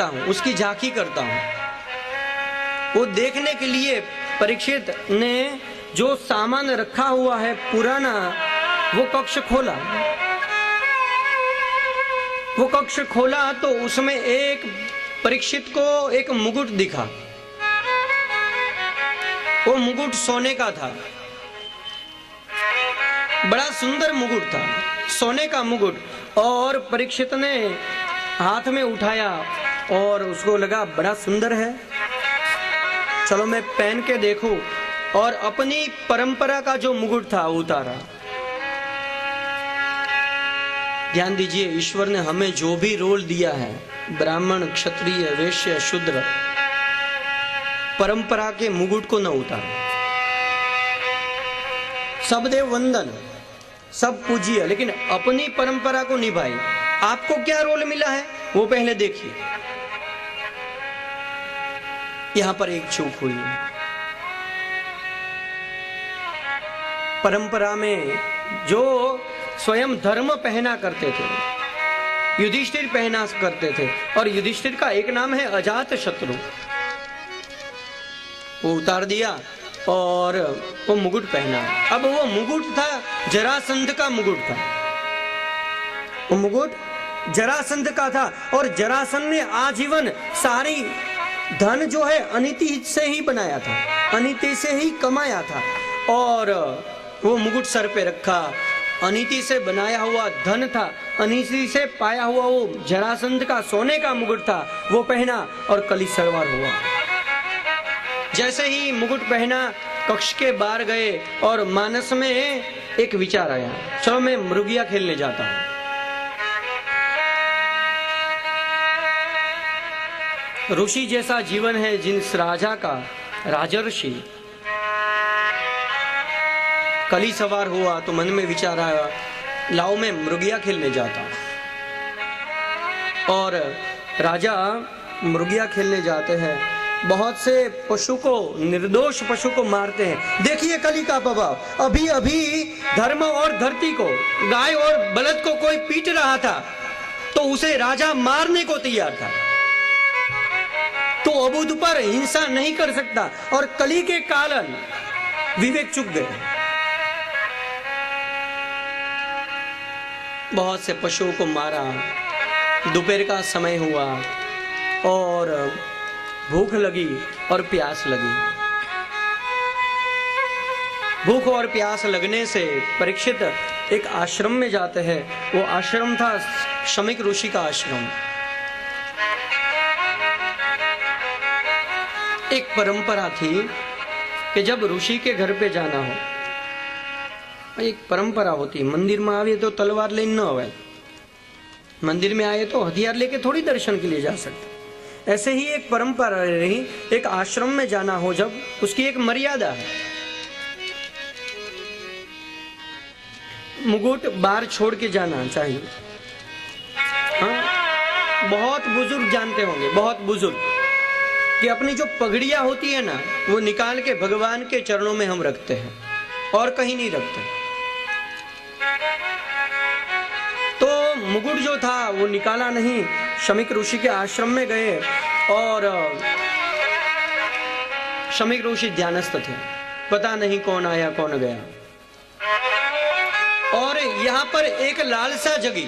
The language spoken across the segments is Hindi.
देखता हूं, उसकी झांकी करता हूं। वो देखने के लिए परीक्षित ने जो सामान रखा हुआ है पुराना, वो कक्ष खोला। वो कक्ष खोला तो उसमें एक परीक्षित को एक मुकुट दिखा। वो मुकुट सोने का था, बड़ा सुंदर मुकुट था, सोने का मुकुट। और परीक्षित ने हाथ में उठाया और उसको लगा बड़ा सुंदर है, चलो मैं पहन के देखूं। और अपनी परंपरा का जो मुकुट था उतारा। ध्यान दीजिए, ईश्वर ने हमें जो भी रोल दिया है, ब्राह्मण, क्षत्रिय, वैश्य, शूद्र, परंपरा के मुकुट को न उतारो। सब देव वंदन, सब पूजिए, लेकिन अपनी परंपरा को निभाइए। आपको क्या रोल मिला है वो पहले देखिए। यहां पर एक चूक हुई है। परंपरा में जो स्वयं धर्म पहना करते थे, युधिष्ठिर पहना करते थे, और युधिष्ठिर का एक नाम है अजात शत्रु, वो उतार दिया और वो मुकुट पहना। अब वो मुकुट था जरासंध का मुकुट था, वो मुकुट जरासंध का था। और जरासंध ने आजीवन सारी धन जो है अनीति से ही बनाया था, अनीति से ही कमाया था। और वो मुकुट सर पे रखा, अनीति से बनाया हुआ धन था, अनीति से पाया हुआ वो जरासंध का सोने का मुकुट था, वो पहना और कली सवार हुआ। जैसे ही मुकुट पहना, कक्ष के बाहर गए और मानस में एक विचार आया, चलो मैं मृगिया खेलने जाता हूं। ऋषि जैसा जीवन है जिस राजा का, राजर्षि। कली सवार हुआ तो मन में विचार आया, लाओ मैं मृगिया खेलने जाता हूं। और राजा मृगिया खेलने जाते हैं, बहुत से पशु को, निर्दोष पशु को मारते हैं। देखिए कली का प्रभाव। अभी अभी धर्म और धरती को, गाय और बलद को कोई पीट रहा था तो उसे राजा मारने को तैयार था। तो अबुध पर हिंसा नहीं कर सकता, और कली के कारण विवेक चुक गए। बहुत से पशुओं को मारा। दोपहर का समय हुआ और भूख लगी और प्यास लगी। भूख और प्यास लगने से परीक्षित एक आश्रम में जाते हैं। वो आश्रम था शमीक ऋषि का आश्रम। एक परंपरा थी कि जब ऋषि के घर पे जाना हो, एक परंपरा होती, मंदिर में आवे तो तलवार लेने न आवे, मंदिर में आए तो हथियार लेके थोड़ी दर्शन के लिए जा सकते। ऐसे ही एक परंपरा रही, एक आश्रम में जाना हो जब, उसकी एक मर्यादा है। मुकुट बाहर छोड़ के जाना चाहिए। हाँ? बहुत बुजुर्ग जानते होंगे, बहुत बुजुर्ग, कि अपनी जो पगड़ियां होती है ना, वो निकाल के भगवान के चरणों में हम रखते हैं और कहीं नहीं रखते। तो मुकुट जो था वो निकाला नहीं। शमीक ऋषि के आश्रम में गए और शमीक ऋषि ध्यानस्थ थे, पता नहीं कौन आया कौन गया। और यहां पर एक लालसा जगी,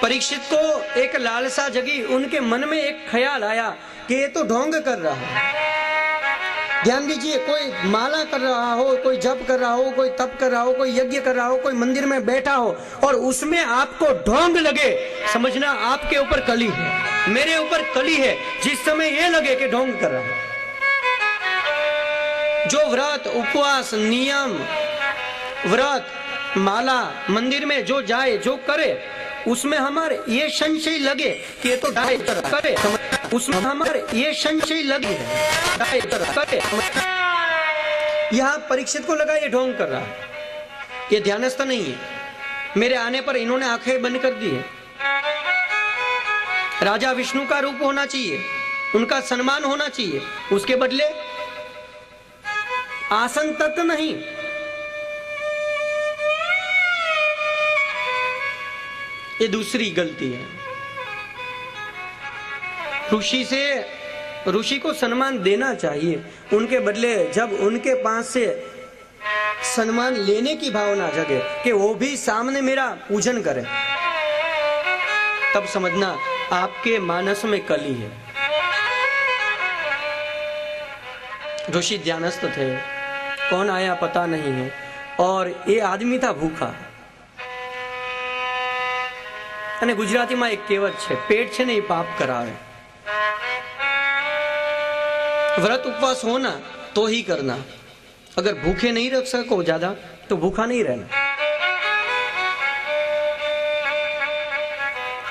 परीक्षित को एक लालसा जगी। उनके मन में एक ख्याल आया कि ये तो ढोंग कर रहा है। ध्यान दीजिए, कोई माला कर रहा हो, कोई जप कर रहा हो, कोई तप कर रहा हो, कोई यज्ञ कर रहा हो, कोई मंदिर में बैठा हो और उसमें आपको ढोंग लगे, समझना आपके ऊपर कली है, मेरे ऊपर कली है। जिस समय ये लगे कि ढोंग कर रहा है, जो व्रत, उपवास, नियम, व्रत, माला, मंदिर में जो जाए, जो करे, उसमें हमारे ये संशय लगे कि ये तो डाय करे, उसमें हमारे ये संशय लगे है डाय करे। यहाँ परीक्षित को लगा ये ढोंग कर रहा है, ये ध्यानस्थ नहीं है। मेरे आने पर इन्होंने आंखें बंद कर दी है। राजा विष्णु का रूप होना चाहिए, उनका सम्मान होना चाहिए, उसके बदले आसन तक नहीं। ये दूसरी गलती है। ऋषि को सम्मान देना चाहिए। उनके बदले जब उनके पास से सम्मान लेने की भावना जगे कि वो भी सामने मेरा पूजन करे, तब समझना आपके मानस में कली है। ऋषि ध्यानस्थ थे, कौन आया पता नहीं है, और ये आदमी था भूखा। અને ગુજરાતીમાં એક કહેવત છે, પેટ છે ને એ પાપ કરાવે। व्रत उपवास होना तो ही करना, अगर भूखे नहीं रख सको ज्यादा तो भूखा नहीं रहना।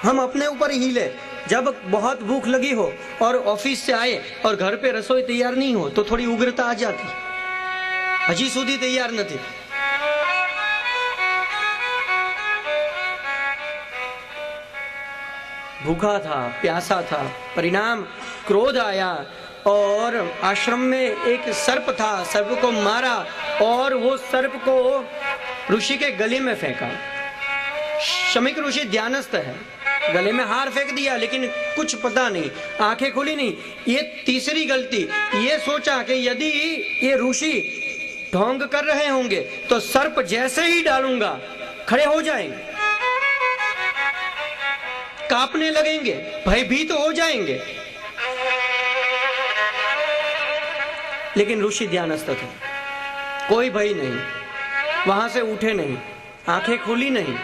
हम अपने ऊपर ही ले, जब बहुत भूख लगी हो और ऑफिस से आए और घर पे रसोई तैयार नहीं हो तो थोड़ी उग्रता आ जाती, हजी સુધી तैयार नहीं। भूखा था, प्यासा था, परिणाम क्रोध आया और आश्रम में एक सर्प था, सर्प को मारा और वो सर्प को ऋषि के गले में फेंका। शमीक ऋषि ध्यानस्थ है, गले में हार फेंक दिया, लेकिन कुछ पता नहीं, आंखें खुली नहीं। ये तीसरी गलती, ये सोचा कि यदि ये ऋषि ढोंग कर रहे होंगे तो सर्प जैसे ही डालूंगा खड़े हो जाएंगे, कांपने लगेंगे, भयभीत हो जाएंगे। लेकिन ऋषि ध्यानस्थ थे, कोई भय नहीं, वहां से उठे नहीं, आंखें खुली नहीं,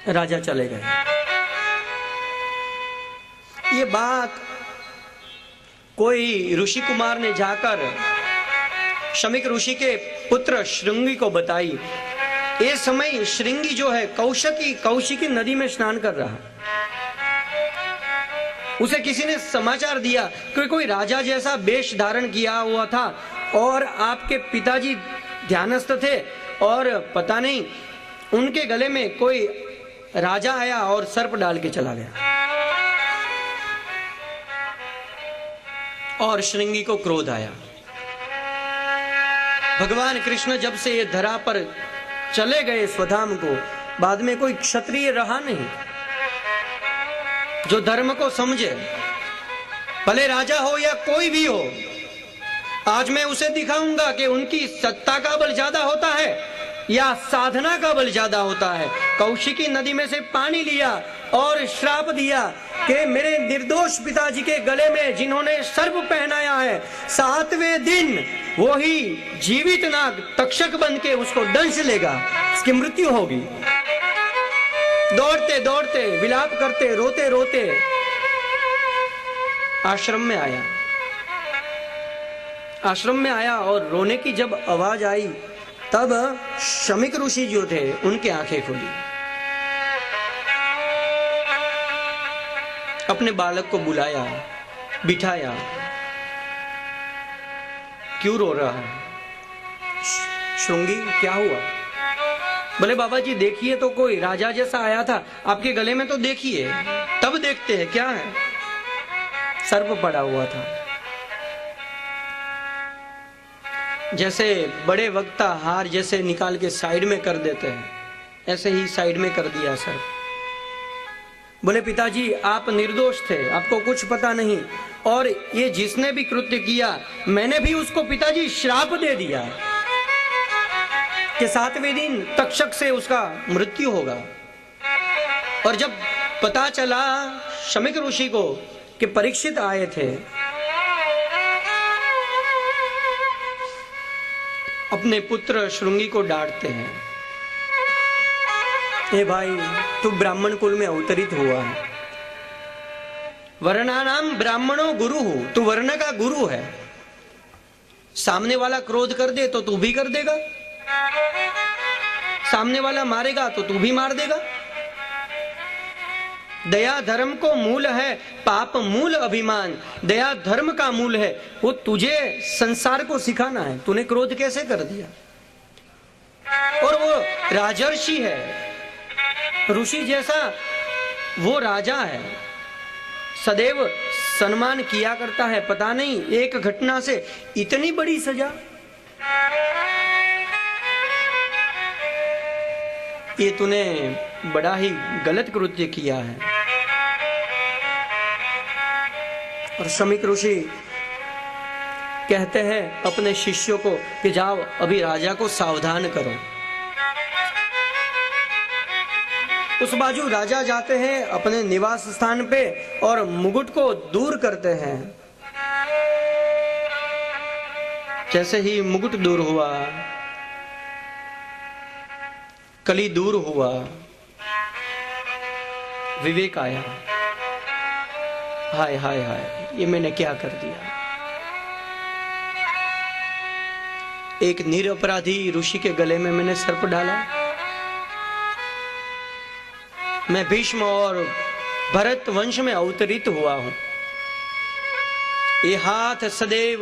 राजा चले गए। ये बात कोई ऋषि कुमार ने जाकर शमीक ऋषि के पुत्र श्रृंगी को बताई। ये समय श्रृंगी जो है कौशिकी नदी में स्नान कर रहा। उसे किसी ने समाचार दिया कि कोई राजा जैसा वेश धारण किया हुआ था और आपके पिताजी ध्यानस्थ थे और पता नहीं उनके गले में कोई राजा आया और सर्प डाल के चला गया। और श्रृंगी को क्रोध आया। भगवान कृष्ण जब से ये धरा पर चले गए स्वधाम को, बाद में कोई क्षत्रिय रहा नहीं जो धर्म को समझे, भले राजा हो या कोई भी हो। आज मैं उसे दिखाऊंगा कि उनकी सत्ता का बल ज्यादा होता है या साधना का बल ज्यादा होता है। कौशिकी नदी में से पानी लिया और श्राप दिया कि मेरे निर्दोष पिताजी के गले में जिन्होंने सर्प पहनाया है, 7वें दिन वो ही जीवित नाग तक्षक बन के उसको दंश लेगा, उसकी मृत्यु होगी। दौड़ते दौड़ते, विलाप करते, रोते रोते आश्रम में आया। आश्रम में आया और रोने की जब आवाज आई तब शमीक ऋषि जो थे उनकी आंखें खुली। अपने बालक को बुलाया, बिठाया। क्यों रो रहा है? श्रृंगी क्या हुआ? बोले बाबा जी देखिए तो कोई राजा जैसा आया था, आपके गले में तो देखिए, तब देखते हैं क्या है। सर्प पड़ा हुआ था। जैसे बड़े वक्ता हार जैसे निकाल के साइड में कर देते हैं, ऐसे ही साइड में कर दिया सर्प। बोले पिताजी आप निर्दोष थे, आपको कुछ पता नहीं, और ये जिसने भी कृत्य किया मैंने भी उसको पिताजी श्राप दे दिया कि 7वें दिन तक्षक से उसका मृत्यु होगा। और जब पता चला शमीक ऋषि को कि परीक्षित आए थे, अपने पुत्र श्रृंगी को डांटते हैं, ए भाई तू ब्राह्मण कुल में अवतरित हुआ है, वर्णानाम ब्राह्मणों गुरु हो, तू वर्ण का गुरु है। सामने वाला क्रोध कर दे तो तू भी कर देगा, सामने वाला मारेगा तो तू भी मार देगा। दया धर्म को मूल है, पाप मूल अभिमान। दया धर्म का मूल है, वो तुझे संसार को सिखाना है। तूने क्रोध कैसे कर दिया? और वो राजर्षि है, ऋषि जैसा वो राजा है, सदैव सम्मान किया करता है। पता नहीं एक घटना से इतनी बड़ी सजा। ये तूने बड़ा ही गलत कृत्य किया है। और शमीक ऋषि कहते हैं अपने शिष्यों को कि जाओ अभी राजा को सावधान करो। उस बाजू राजा जाते हैं अपने निवास स्थान पे और मुकुट को दूर करते हैं। जैसे ही मुकुट दूर हुआ, कली दूर हुआ, विवेक आया। हाय हाय हाय, ये मैंने क्या कर दिया। एक निरपराधी ऋषि के गले में मैंने सर्प डाला। मैं भीष्म और भरत वंश में अवतरित हुआ हूं। ये हाथ सदैव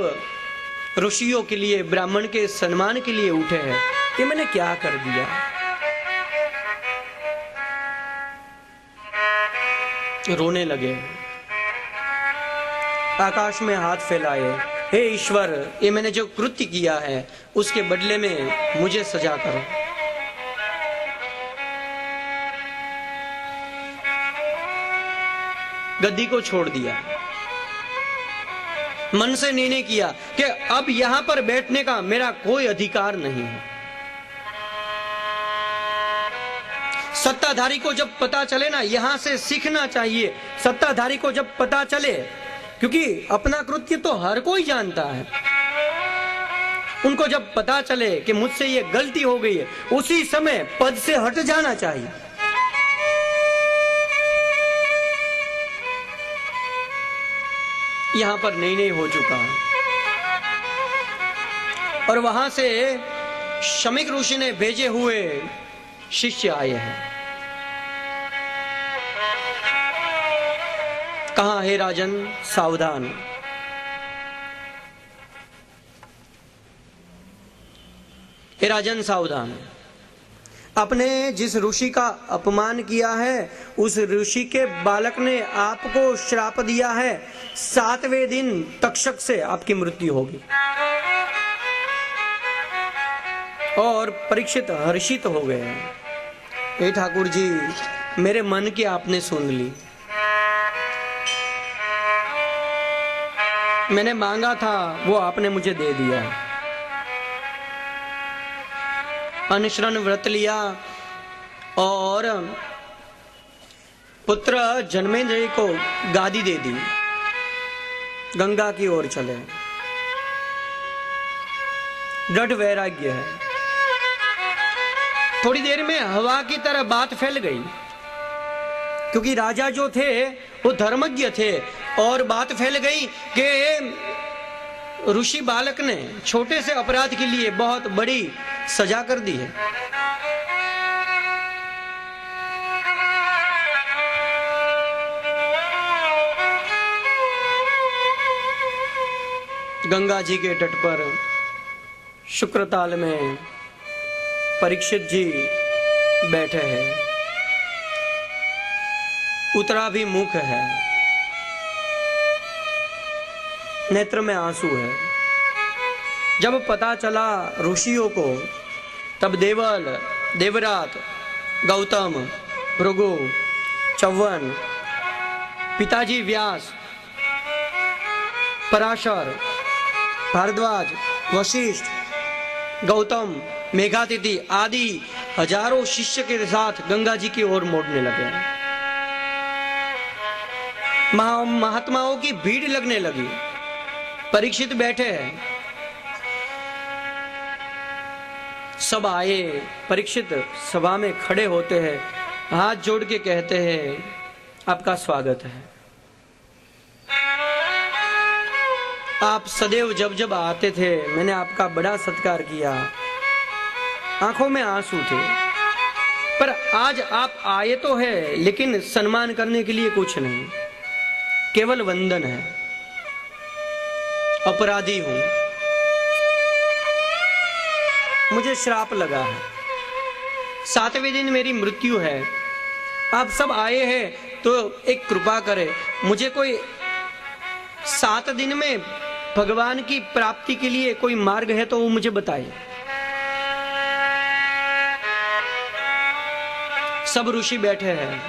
ऋषियों के लिए, ब्राह्मण के सम्मान के लिए उठे हैं। ये मैंने क्या कर दिया। रोने लगे, आकाश में हाथ फैलाए, हे ईश्वर, ये मैंने जो कृत्य किया है उसके बदले में मुझे सजा करो। गद्दी को छोड़ दिया। मन से निर्णय किया कि अब यहां पर बैठने का मेरा कोई अधिकार नहीं है। सत्ताधारी को जब पता चले ना, यहां से सीखना चाहिए। सत्ताधारी को जब पता चले, क्योंकि अपना कृत्य तो हर कोई जानता है, उनको जब पता चले कि मुझसे ये गलती हो गई है, उसी समय पद से हट जाना चाहिए। यहां पर निर्णय हो चुका है। और वहां से शमीक ऋषि ने भेजे हुए शिष्य आए हैं। कहा, हे राजन सावधान, हे राजन सावधान, आपने जिस ऋषि का अपमान किया है उस ऋषि के बालक ने आपको श्राप दिया है, 7वें दिन तक्षक से आपकी मृत्यु होगी। और परीक्षित हर्षित हो गए। हे ठाकुर जी, मेरे मन की आपने सुन ली। मैंने मांगा था वो आपने मुझे दे दिया। अनशरण व्रत लिया और पुत्र जन्मेंद्र को गादी दे दी। गंगा की ओर चले। दृढ़ वैराग्य है। थोड़ी देर में हवा की तरह बात फैल गई, क्योंकि राजा जो थे वो धर्मज्ञ थे, और बात फैल गई कि ऋषि बालक ने छोटे से अपराध के लिए बहुत बड़ी सजा कर दी है। गंगा जी के तट पर शुक्रताल में परीक्षित जी बैठे हैं। उतरा भी मुख है, नेत्र में आंसू है। जब पता चला ऋषियों को, तब देवल, देवरात, गौतम, भृगु, चौवन, पिताजी व्यास, पराशर, भारद्वाज, वशिष्ठ, गौतम, मेघातिथि आदि हजारों शिष्य के साथ गंगा जी की ओर मोड़ने लगे। महात्माओं की भीड़ लगने लगी। परीक्षित बैठे हैं, सब आए। परीक्षित सभा में खड़े होते हैं, हाथ जोड़ के कहते हैं, आपका स्वागत है। आप सदैव जब जब आते थे मैंने आपका बड़ा सत्कार किया, आंखों में आंसू थे, पर आज आप आए तो है लेकिन सम्मान करने के लिए कुछ नहीं, केवल वंदन है। अपराधी हूं, मुझे श्राप लगा है, 7वें दिन मेरी मृत्यु है। आप सब आए हैं तो एक कृपा करें, मुझे कोई 7 दिन में भगवान की प्राप्ति के लिए कोई मार्ग है तो वो मुझे बताइए। सब ऋषि बैठे हैं।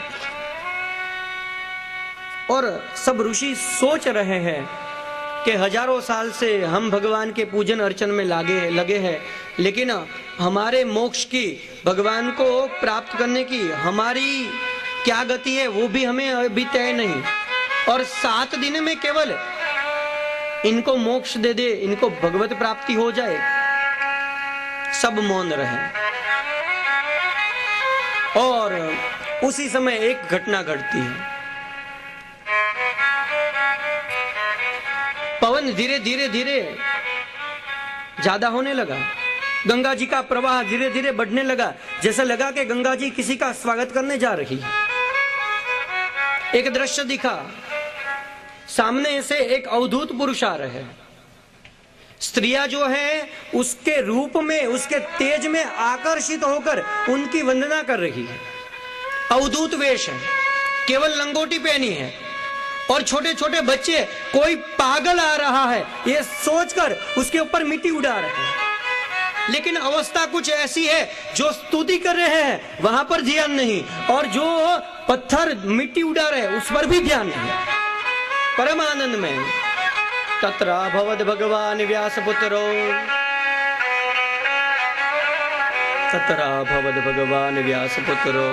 और सब ऋषि सोच रहे हैं कि हजारों साल से हम भगवान के पूजन अर्चन में लगे हैं, लेकिन हमारे मोक्ष की, भगवान को प्राप्त करने की हमारी क्या गति है वो भी हमें अभी तय नहीं, और 7 दिन में केवल इनको मोक्ष दे दे, इनको भगवत प्राप्ति हो जाए। सब मौन रहे और उसी समय एक घटना घटती है। पवन धीरे धीरे धीरे ज्यादा होने लगा, गंगा जी का प्रवाह धीरे धीरे बढ़ने लगा, जैसा लगा कि गंगा जी किसी का स्वागत करने जा रही है। एक दृश्य दिखा, सामने से एक अवधूत पुरुष आ रहे हैं। स्त्रियां जो है उसके रूप में, उसके तेज में आकर्षित होकर उनकी वंदना कर रही है। अवधूत वेश है, केवल लंगोटी पहनी है, और छोटे छोटे बच्चे, कोई पागल आ रहा है ये सोचकर उसके ऊपर मिट्टी उड़ा रहे हैं। लेकिन अवस्था कुछ ऐसी है, जो स्तुति कर रहे हैं वहां पर ध्यान नहीं, और जो पत्थर मिट्टी उड़ा रहे हैं उस पर भी ध्यान नहीं। परम आनंद में तत्रा भवद भगवान व्यासपुत्रो, तत्रा भवद भगवान व्यासपुत्रो,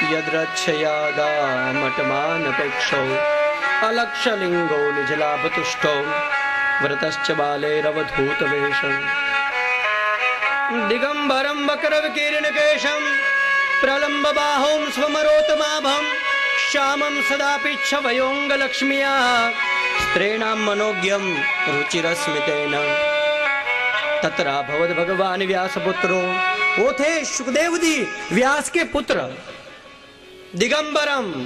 यद्रक्षयागामटमानपेक्षौ अलक्षलिंगो निजलाभतुष्टौ व्रतश्च बालैरवधूतवेषं दिगंबरं वक्रविकीर्णकेशं प्रलम्बबाहुं स्वमरोतमाभं श्यामं सदापीच्छवयोऽङ्गलक्ष्म्या स्त्रीणां मनोज्ञं रुचिरस्मितेन। तत्रा भवद भगवान व्यासपुत्रो, वो थे सुखदेव जी व्यास के पुत्र। दिगंबरम,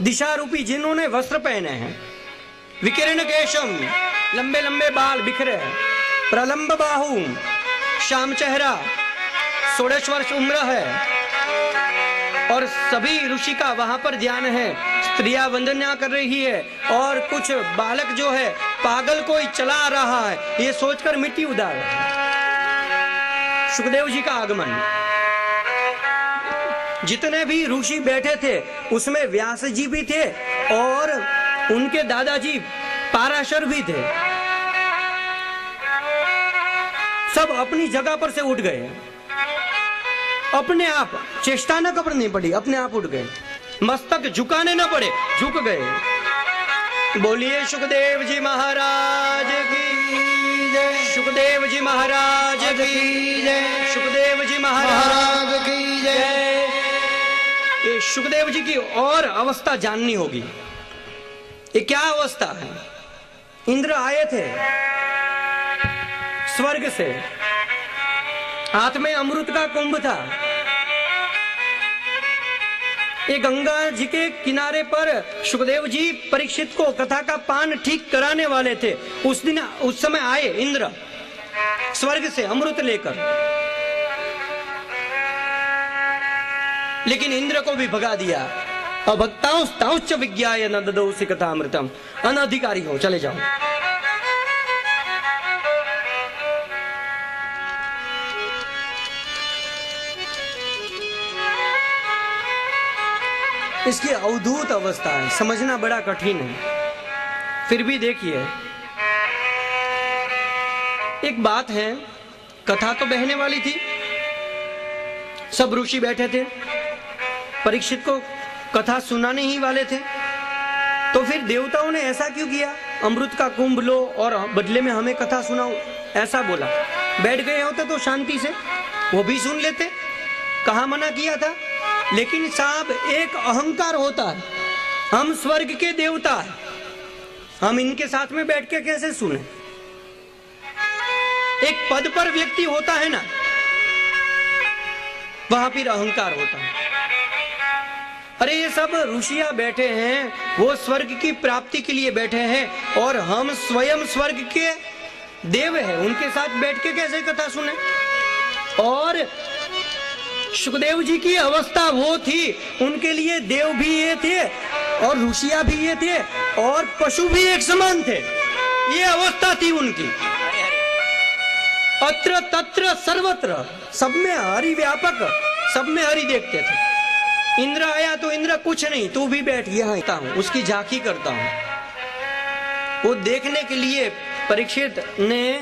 दिशा रूपी, जिन्होंने वस्त्र पहने हैं। विकीर्ण केशम, लंबे लंबे बाल बिखरे हैं। प्रलंब बाहु, श्याम चेहरा, 16 वर्ष उम्र है, और सभी ऋषि का वहां पर ध्यान है। स्त्रियां वंदना कर रही है, और कुछ बालक जो है पागल कोई चला रहा है ये सोचकर मिट्टी उड़ा रहा है। सुखदेव जी का आगमन, जितने भी ऋषि बैठे थे उसमें व्यास जी भी थे, और उनके दादाजी पाराशर भी थे। सब अपनी जगह पर से उठ गए, अपने आप, चेष्टा न करनी पड़ी, अपने आप उठ गए। मस्तक झुकाने न पड़े, झुक गए। बोलिए सुखदेव जी महाराज की जय, सुखदेव जी महाराज की जय, सुखदेव जी महाराज की जय। ये सुखदेव जी की और अवस्था जाननी होगी। ये क्या अवस्था है? इंद्र आए थे स्वर्ग से, हाथ में अमृत का कुंभ था। ये गंगा जी के किनारे पर सुखदेव जी परीक्षित को कथा का पान ठीक कराने वाले थे। उस दिन, उस समय आए इंद्र स्वर्ग से अमृत लेकर, लेकिन इंद्र को भी भगा दिया। अभक्तांश्च विज्ञाय न ददौसि कथामृतम, अनधिकारी हो, चले जाओ। इसकी अवधूत अवस्था है, समझना बड़ा कठिन है। फिर भी देखिए, एक बात है, कथा तो बहने वाली थी, सब ऋषि बैठे थे, परीक्षित को कथा सुनाने ही वाले थे, तो फिर देवताओं ने ऐसा क्यों किया? अमृत का कुंभ लो और बदले में हमें कथा सुनाओ, ऐसा बोला। बैठ गए होते तो शांति से वो भी सुन लेते, कहाँ मना किया था। लेकिन साहब, एक अहंकार होता है, हम स्वर्ग के देवता हैं, हम इनके साथ में बैठ के कैसे सुने? एक पद पर व्यक्ति होता है ना, वहां फिर अहंकार होता है। अरे ये सब ऋषियां बैठे हैं, वो स्वर्ग की प्राप्ति के लिए बैठे हैं, और हम स्वयं स्वर्ग के देव हैं, उनके साथ बैठ के कैसे कथा सुने? और सुखदेव जी की अवस्था वो थी, उनके लिए देव भी ये थे और ऋषियां भी ये थे और पशु भी एक समान थे। ये अवस्था थी उनकी। अत्र तत्र सर्वत्र, सब में हरि व्यापक, सब में हरि देखते थे। इंद्र आया तो इंद्र कुछ नहीं, तू भी बैठ, यहाँ आता हूं, उसकी झांकी करता हूं। वो देखने के लिए परीक्षित ने